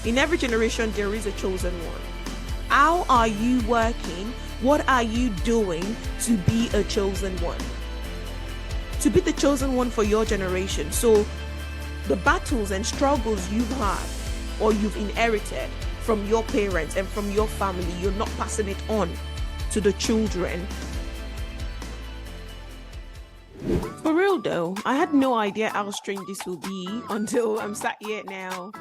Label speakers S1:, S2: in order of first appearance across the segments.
S1: In every generation, there is a chosen one. How are you working? What are you doing to be a chosen one? To be the chosen one for your generation. So the battles and struggles you've had or you've inherited from your parents and from your family, you're not passing it on to the children. For real though, I had no idea how strange this will be until I'm sat here now,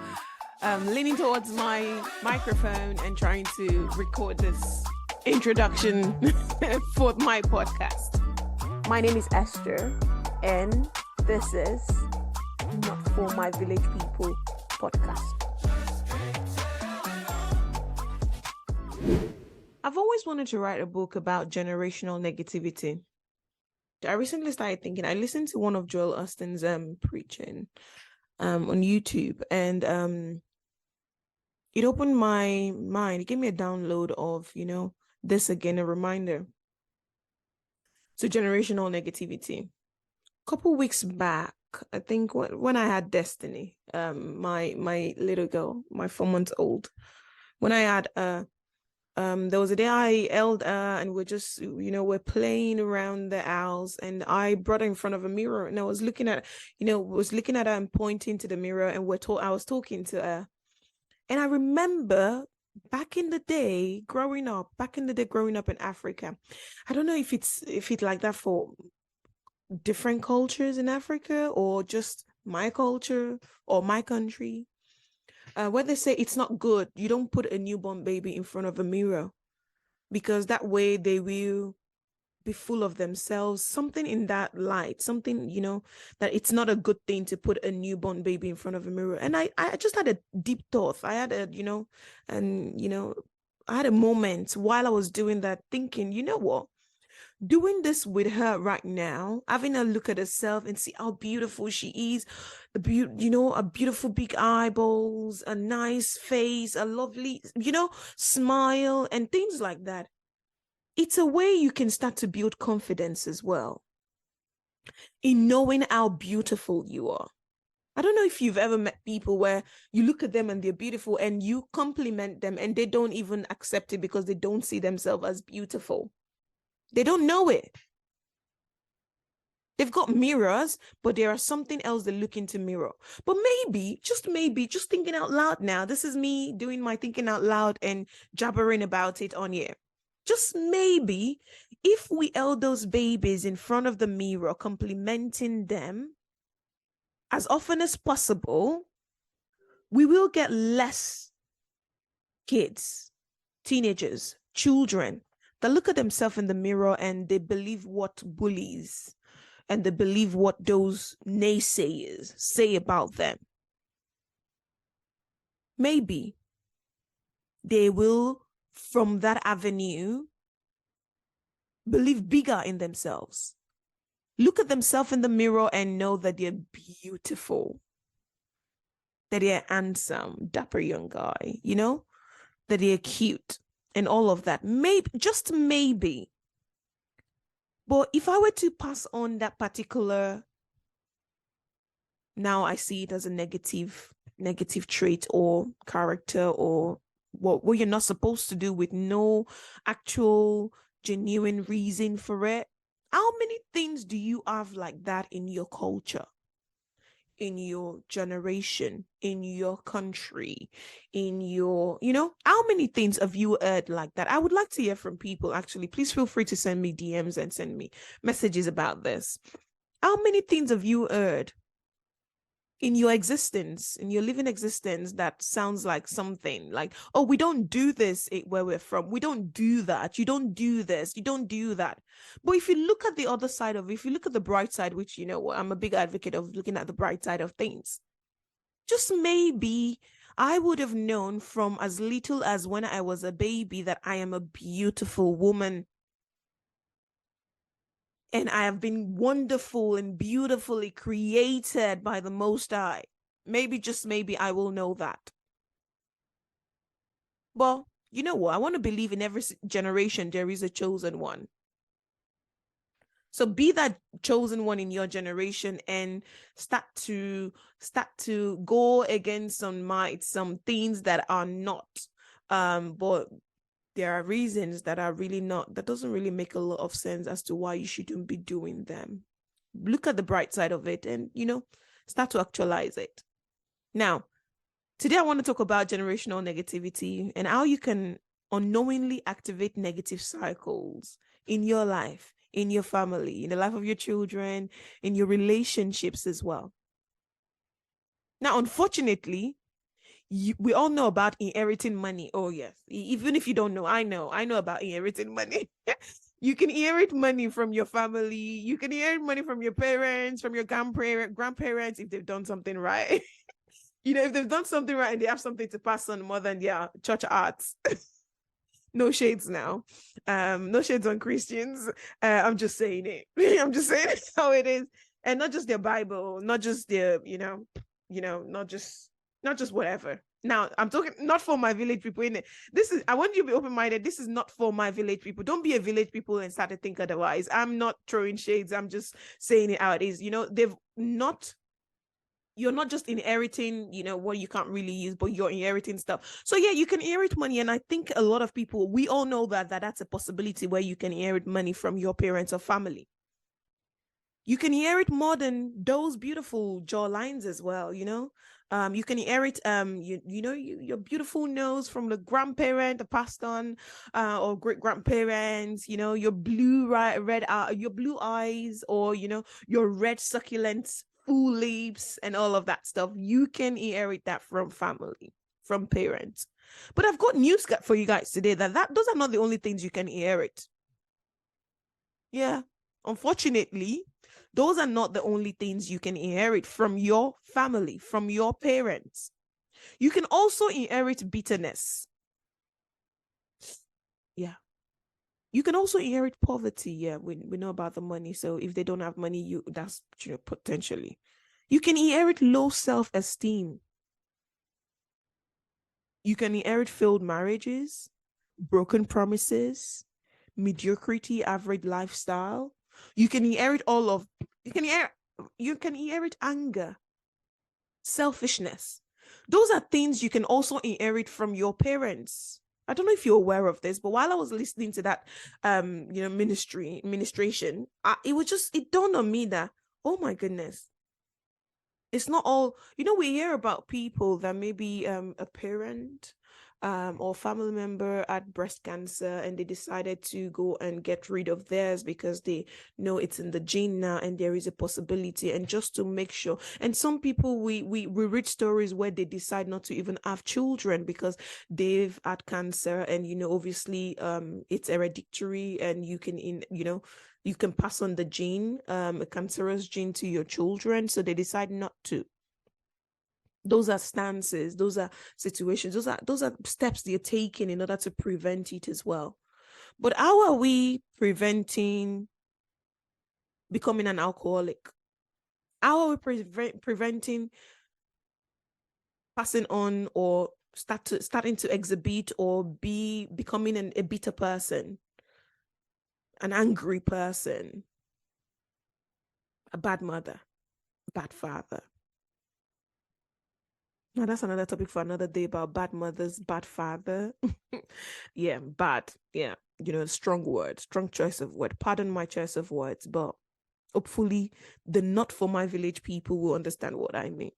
S1: leaning towards my microphone and trying to record this introduction for my podcast. My name is Esther, and this is Not For My Village People podcast. I've always wanted to write a book about generational negativity. I recently started thinking, I listened to one of Joel Austin's preaching on YouTube, and it opened my mind. It gave me a download of, this again, a reminder to generational negativity. A couple weeks back, I think when I had Destiny, my little girl, my 4-month-old, when I had there was a day I held and we're just, we're playing around the house, and I brought her in front of a mirror, and I was looking at, her and pointing to the mirror, and I was talking to her. And I remember back in the day growing up in Africa. I don't know if it's like that for different cultures in Africa or just my culture or my country. When they say it's not good, you don't put a newborn baby in front of a mirror, because that way they will be full of themselves, something in that light, something, that it's not a good thing to put a newborn baby in front of a mirror. And I just had a deep thought. I had I had a moment while I was doing that, thinking, you know what? Doing this with her right now, having a look at herself and see how beautiful she is, a beautiful big eyeballs, a nice face, a lovely, smile and things like that. It's a way you can start to build confidence as well in knowing how beautiful you are. I don't know if you've ever met people where you look at them and they're beautiful and you compliment them and they don't even accept it because they don't see themselves as beautiful. They don't know it. They've got mirrors, but there are something else they look into mirror. But maybe, just thinking out loud now, this is me doing my thinking out loud and jabbering about it on here. Just maybe, if we held those babies in front of the mirror, complimenting them as often as possible, we will get less kids, teenagers, children that look at themselves in the mirror and they believe what bullies and they believe what those naysayers say about them. Maybe they will, from that avenue, believe bigger in themselves. Look at themselves in the mirror and know that they're beautiful, that they're handsome, dapper young guy, that they're cute and all of that. Maybe, just maybe. But if I were to pass on that particular, now I see it as a negative trait or character or what you're not supposed to do with no actual genuine reason for it. How many things do you have like that in your culture, in your generation, in your country, in your, how many things have you heard like that? I would like to hear from people, actually. Please feel free to send me DMs and send me messages about this. How many things have you heard in your existence, in your living existence, that sounds like something like, oh, we don't do this where we're from. We don't do that. You don't do this. You don't do that. But if you look at the other side of it, if you look at the bright side, which, I'm a big advocate of looking at the bright side of things, just maybe I would have known from as little as when I was a baby that I am a beautiful woman. And I have been wonderful and beautifully created by the Most High. Maybe, just maybe, I will know that. Well, you know what? I want to believe in every generation there is a chosen one. So be that chosen one in your generation and start to go against some things that are not. But there are reasons that are really not, that doesn't really make a lot of sense as to why you shouldn't be doing them. Look at the bright side of it and, start to actualize it. Now, today I want to talk about generational negativity and how you can unknowingly activate negative cycles in your life, in your family, in the life of your children, in your relationships as well. Now, unfortunately, we all know about inheriting money. Oh, yes. Even if you don't know, I know about inheriting money. You can inherit money from your family. You can inherit money from your parents, from your grandparents, if they've done something right. If they've done something right and they have something to pass on more than their church arts. No shades now. No shades on Christians. I'm just saying it. I'm just saying it how it is. And not just their Bible, not just their, not just whatever. Now, I'm talking not for my village people in it. I want you to be open-minded. This is not for my village people. Don't be a village people and start to think otherwise. I'm not throwing shades. I'm just saying it how it is. You're not just inheriting, what you can't really use, but you're inheriting stuff. So yeah, you can inherit money. And I think a lot of people, we all know that that's a possibility where you can inherit money from your parents or family. You can inherit more than those beautiful jaw lines as well, you can inherit your beautiful nose from the grandparent, the passed on, or great grandparents, your blue your blue eyes, or your red succulent full lips and all of that stuff. You can inherit that from family, from parents. But I've got news for you guys today that those are not the only things you can inherit. Yeah, unfortunately, those are not the only things you can inherit from your family, from your parents. You can also inherit bitterness. Yeah. You can also inherit poverty. Yeah, we know about the money. So if they don't have money, that's potentially. You can inherit low self-esteem. You can inherit failed marriages, broken promises, mediocrity, average lifestyle. You can inherit you can inherit anger, selfishness. Those are things you can also inherit from your parents. I don't know if you're aware of this, but while I was listening to that ministration, it dawned on me that, oh my goodness, it's not all, we hear about people that maybe a parent or family member had breast cancer and they decided to go and get rid of theirs because they know it's in the gene now and there is a possibility, and just to make sure. And some people, we read stories where they decide not to even have children because they've had cancer, and obviously it's hereditary, and you can pass on the gene, a cancerous gene, to your children, so they decide not to. Those are stances, those are situations, those are steps they're taking in order to prevent it as well. But how are we preventing becoming an alcoholic? How are we preventing passing on or starting to exhibit or becoming a bitter person, an angry person, a bad mother, bad father? Now, that's another topic for another day, about bad mothers, bad father. Yeah, bad. Yeah, strong word, strong choice of word. Pardon my choice of words, but hopefully the not for my village people will understand what I mean.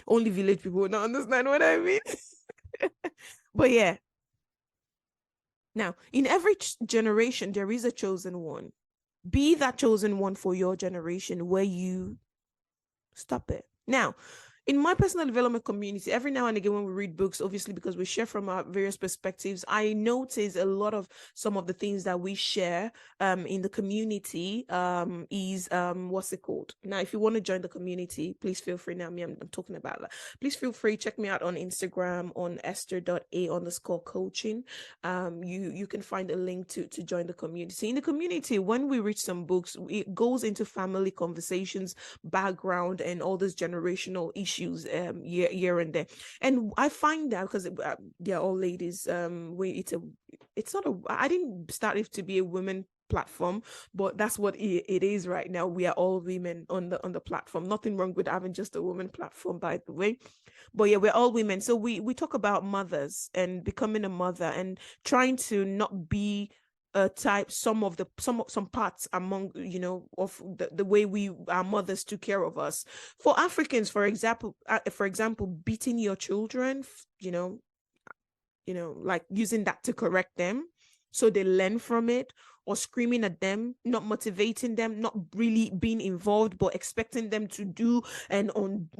S1: Only village people will not understand what I mean. But yeah. Now, in every generation, there is a chosen one. Be that chosen one for your generation where you stop it. Now, in my personal development community, every now and again when we read books, obviously because we share from our various perspectives, I notice a lot of some of the things that we share in the community is what's it called? Now, if you want to join the community, please feel free. Now, I'm talking about that. Please feel free. Check me out on Instagram on esther.a_coaching. You can find a link to join the community. In the community, when we read some books, it goes into family conversations, background, and all these generational issues here and there. And I find that because they're all ladies, I didn't start it to be a women platform, but that's what it is right now. We are all women on the platform. Nothing wrong with having just a woman platform, by the way. But yeah, we're all women. So we talk about mothers and becoming a mother and trying to not be type some parts among, you know, of the way our mothers took care of us. For Africans, for example, beating your children, like using that to correct them so they learn from it, or screaming at them, not motivating them, not really being involved, but expecting them to do and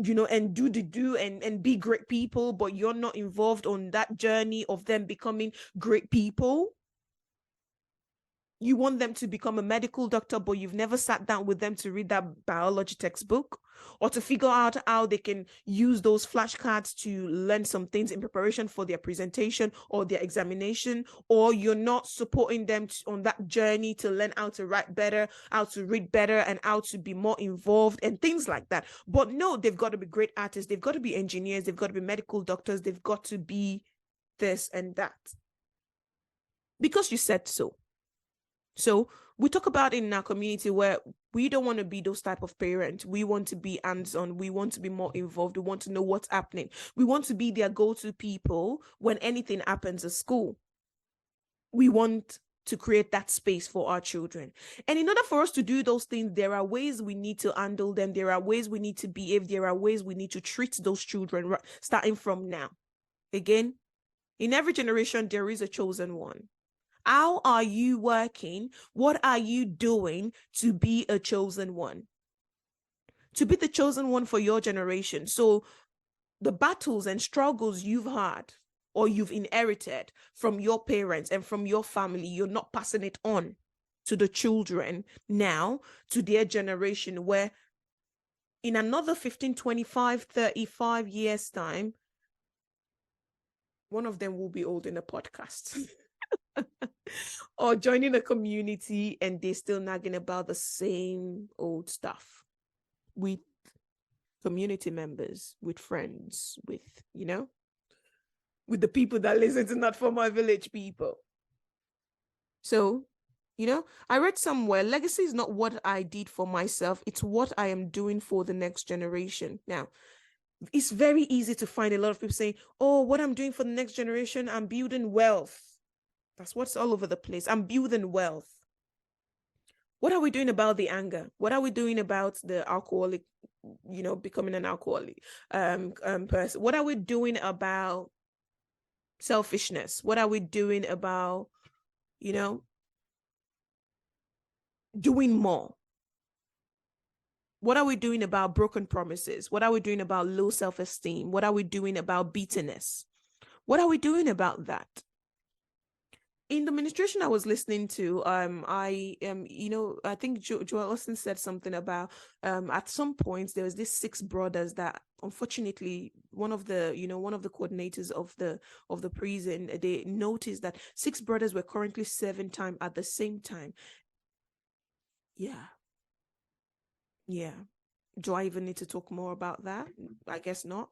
S1: do and be great people, but you're not involved on that journey of them becoming great people. You want them to become a medical doctor, but you've never sat down with them to read that biology textbook or to figure out how they can use those flashcards to learn some things in preparation for their presentation or their examination, or you're not supporting them on that journey to learn how to write better, how to read better, and how to be more involved and things like that. But no, they've got to be great artists, they've got to be engineers, they've got to be medical doctors, they've got to be this and that because you said so. So we talk about it in our community where we don't want to be those type of parents. We want to be hands-on. We want to be more involved. We want to know what's happening. We want to be their go-to people when anything happens at school. We want to create that space for our children. And in order for us to do those things, there are ways we need to handle them. There are ways we need to behave. There are ways we need to treat those children starting from now. Again, in every generation, there is a chosen one. How are you working? What are you doing to be a chosen one? To be the chosen one for your generation. So the battles and struggles you've had or you've inherited from your parents and from your family, you're not passing it on to the children now, to their generation, where in another 15, 25, 35 years' time, one of them will be old in a podcast. Or joining a community and they're still nagging about the same old stuff with community members, with friends, with the people that listen to Not For My Village people. So, I read somewhere, legacy is not what I did for myself, it's what I am doing for the next generation. Now, it's very easy to find a lot of people saying, oh, what I'm doing for the next generation, I'm building wealth. That's what's all over the place. I'm building wealth. What are we doing about the anger? What are we doing about the alcoholic, becoming an alcoholic person? What are we doing about selfishness? What are we doing about, doing more? What are we doing about broken promises? What are we doing about low self-esteem? What are we doing about bitterness? What are we doing about that? In the ministration I was listening to, I think Joel Austin said something about at some point there was this 6 brothers that unfortunately one of the coordinators of the prison, they noticed that 6 brothers were currently serving time at the same time. Yeah. Do I even need to talk more about that? I guess not.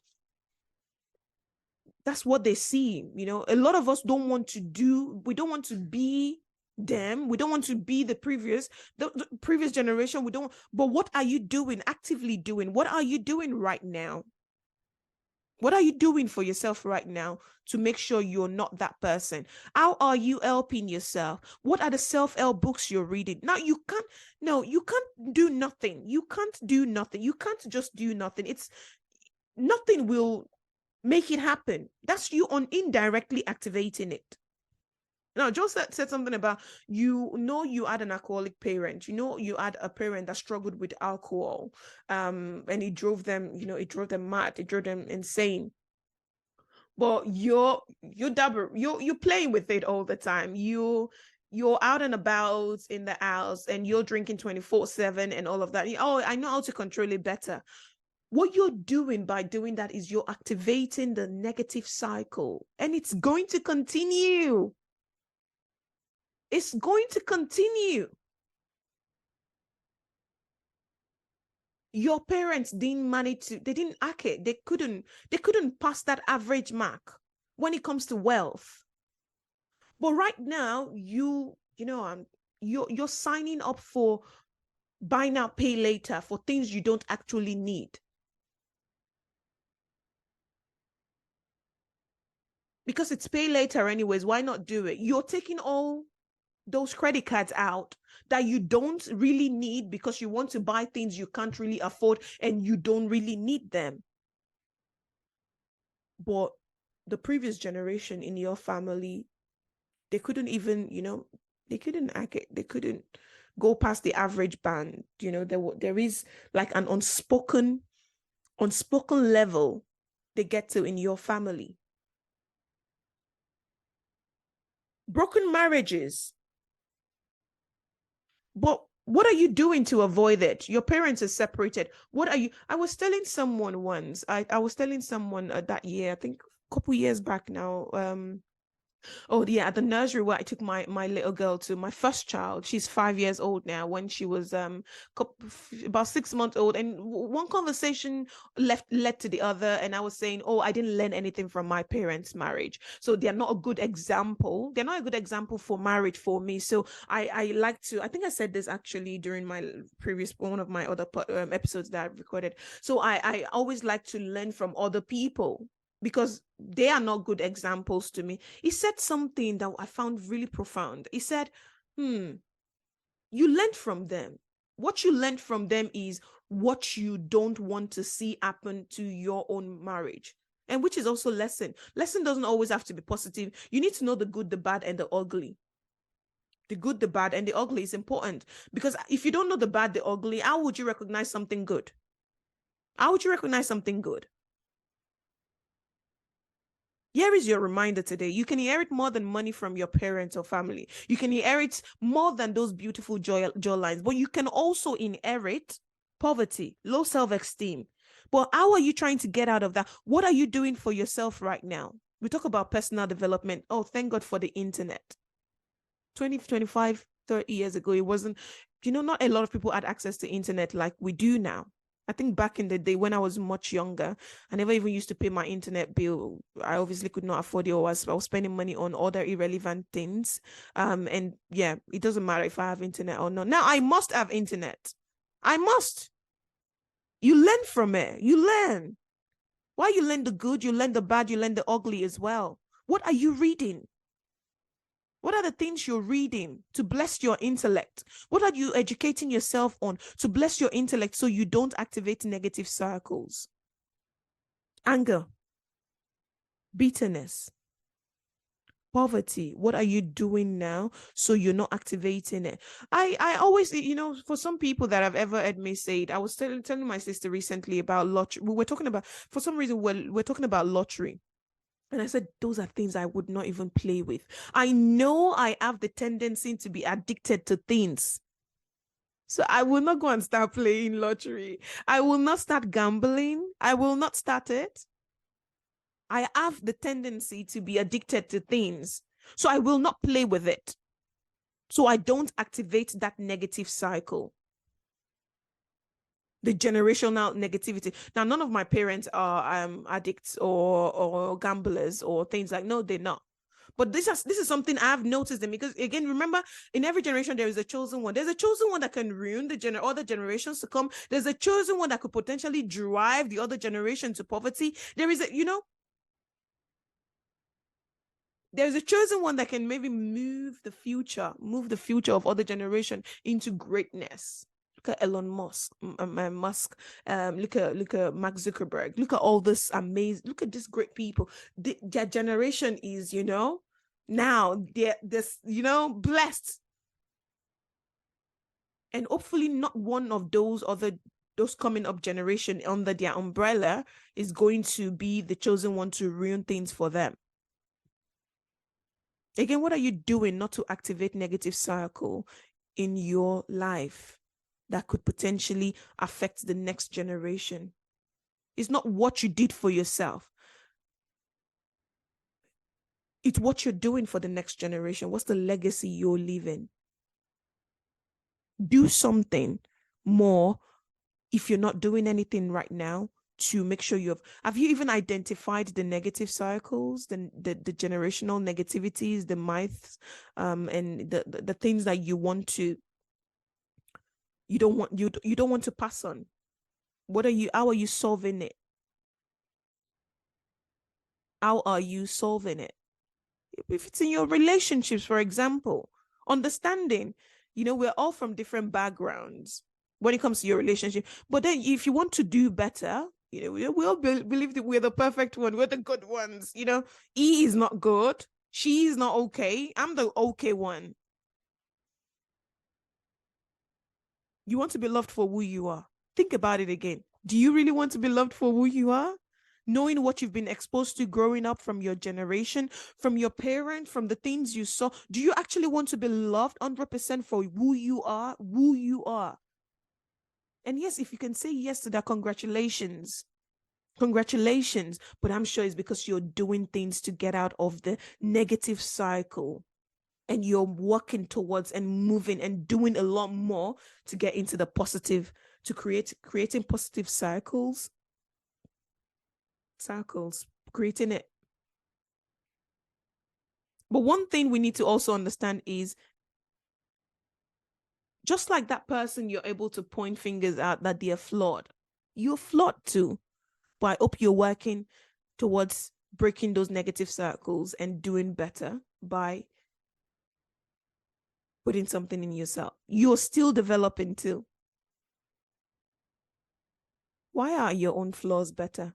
S1: That's what they see. A lot of us don't want to be them. We don't want to be the previous generation. But what are you doing, actively doing? What are you doing right now? What are you doing for yourself right now to make sure you're not that person? How are you helping yourself? What are the self-help books you're reading? Now, you can't do nothing. You can't do nothing. You can't just do nothing. Nothing will make it happen. That's you indirectly activating it. Now, Joe said something about, you had an alcoholic parent. You had a parent that struggled with alcohol, and it drove them, mad, it drove them insane. But you're playing with it all the time. You're out and about in the house and you're drinking 24/7 and all of that. Oh, I know how to control it better. What you're doing by doing that is you're activating the negative cycle, and it's going to continue. It's going to continue. Your parents didn't manage to, they didn't hack it. They couldn't pass that average mark when it comes to wealth. But right now, you you're signing up for buy now, pay later for things you don't actually need. Because it's pay later anyways, why not do it? You're taking all those credit cards out that you don't really need because you want to buy things you can't really afford and you don't really need them. But the previous generation in your family, they couldn't even, they couldn't go past the average band. There is like an unspoken level they get to in your family. Broken marriages. But what are you doing to avoid it? Your parents are separated. What are you? I was telling someone once, I was telling someone that year, I think a couple years back now, oh yeah, at the nursery where I took my little girl to, my first child. She's 5 years old now. When she was about 6 months old, and one conversation led to the other, and I was saying, oh, I didn't learn anything from my parents' marriage, so they're not a good example. They're not a good example for marriage for me. So I like to. I think I said this actually during my previous one of my other episodes that I've recorded. So I always like to learn from other people, because they are not good examples to me. He said something that I found really profound. He said, you learned from them. What you learned from them is what you don't want to see happen to your own marriage. And which is also lesson. Lesson doesn't always have to be positive. You need to know the good, the bad, and the ugly. The good, the bad, and the ugly is important. Because if you don't know the bad, the ugly, how would you recognize something good? How would you recognize something good? Here is your reminder today. You can inherit more than money from your parents or family. You can inherit more than those beautiful joy lines, but you can also inherit poverty, low self-esteem. But how are you trying to get out of that? What are you doing for yourself right now? We talk about personal development. Oh, thank God for the internet. 20, 25, 30 years ago, it wasn't, not a lot of people had access to internet like we do now. I think back in the day when I was much younger, I never even used to pay my internet bill. I obviously could not afford it, or I was spending money on other irrelevant things. And yeah, it doesn't matter if I have internet or not. Now I must have internet. I must. You learn from it. You learn. While you learn the good, you learn the bad, you learn the ugly as well. What are you reading? What are the things you're reading to bless your intellect? What are you educating yourself on to bless your intellect so you don't activate negative circles? Anger, bitterness, poverty. What are you doing now so you're not activating it? I always, for some people that I've ever heard me say it, I was telling my sister recently about lottery. We were talking about, for some reason, we're talking about lottery. And I said, those are things I would not even play with. I know I have the tendency to be addicted to things. So I will not go and start playing lottery. I will not start gambling. I will not start it. I have the tendency to be addicted to things. So I will not play with it. So I don't activate that negative cycle. The generational negativity. Now, none of my parents are addicts or gamblers or things like, no, they're not. But this is something I've noticed them, because again, remember, in every generation there is a chosen one. There's a chosen one that can ruin the other generations to come. There's a chosen one that could potentially drive the other generation to poverty. There is there's a chosen one that can maybe move the future of other generation into greatness. Look at Elon Musk, look at Mark Zuckerberg, look at all this amazing, look at these great people. Their generation is, now they're this, blessed. And hopefully not one of those coming up generation under their umbrella is going to be the chosen one to ruin things for them. Again, what are you doing not to activate negative cycle in your life that could potentially affect the next generation? It's not what you did for yourself. It's what you're doing for the next generation. What's the legacy you're leaving? Do something more. If you're not doing anything right now, to make sure have you even identified the negative cycles, the generational negativities, the myths, and the things that you don't want to pass on? How are you solving it? How are you solving it? If it's in your relationships, for example, understanding, we're all from different backgrounds when it comes to your relationship. But then if you want to do better, we all believe that we're the perfect one. We're the good ones. E is not good. She is not okay. I'm the okay one. You want to be loved for who you are. Think about it again. Do you really want to be loved for who you are? Knowing what you've been exposed to growing up from your generation, from your parents, from the things you saw, do you actually want to be loved 100% for who you are? And yes, if you can say yes to that, congratulations. Congratulations. But I'm sure it's because you're doing things to get out of the negative cycle. And you're working towards and moving and doing a lot more to get into the positive, to creating positive cycles, creating it. But one thing we need to also understand is, just like that person you're able to point fingers at that they're flawed, you're flawed too. But I hope you're working towards breaking those negative cycles and doing better by putting something in yourself. You're still developing too. Why are your own flaws better?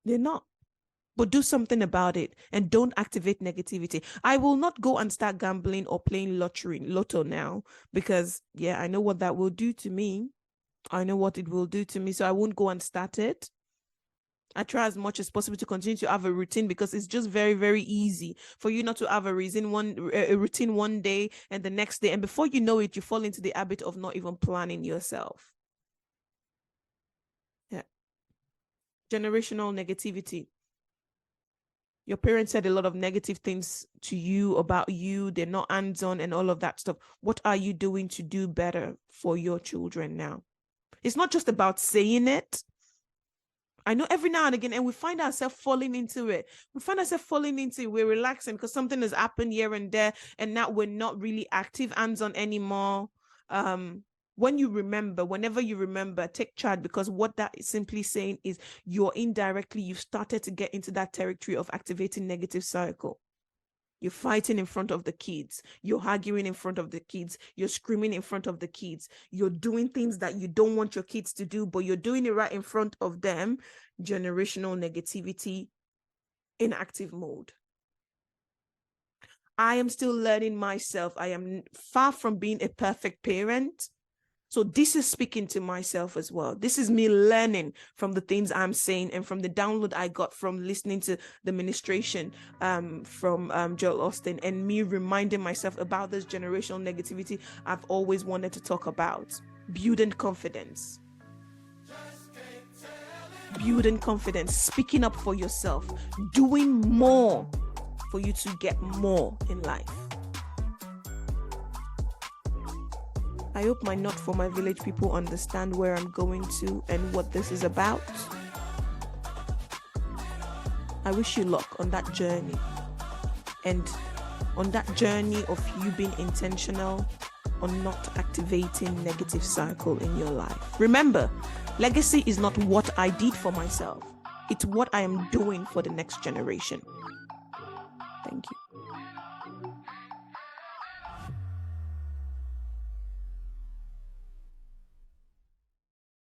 S1: They're not. But do something about it and don't activate negativity. I will not go and start gambling or playing lotto now, because I know what that will do to me. I know what it will do to me. So I won't go and start it. I try as much as possible to continue to have a routine, because it's just very, very easy for you not to have a routine one day and the next day. And before you know it, you fall into the habit of not even planning yourself. Yeah. Generational negativity. Your parents said a lot of negative things to you about you. They're not hands-on and all of that stuff. What are you doing to do better for your children now? It's not just about saying it. I know every now and again, and we find ourselves falling into it. We're relaxing because something has happened here and there, and now we're not really active hands-on anymore. Whenever you remember, take charge, because what that is simply saying is you've started to get into that territory of activating negative cycle. You're fighting in front of the kids. You're arguing in front of the kids. You're screaming in front of the kids. You're doing things that you don't want your kids to do, but you're doing it right in front of them. Generational negativity in active mode. I am still learning myself. I am far from being a perfect parent. So this is speaking to myself as well. This is me learning from the things I'm saying and from the download I got from listening to the ministration from Joel Austin, and me reminding myself about this generational negativity I've always wanted to talk about. Building confidence. Speaking up for yourself, doing more for you to get more in life. I hope my Not For My Village people understand where I'm going to and what this is about. I wish you luck on that journey, and on that journey of you being intentional on not activating negative cycle in your life. Remember, legacy is not what I did for myself. It's what I am doing for the next generation. Thank you.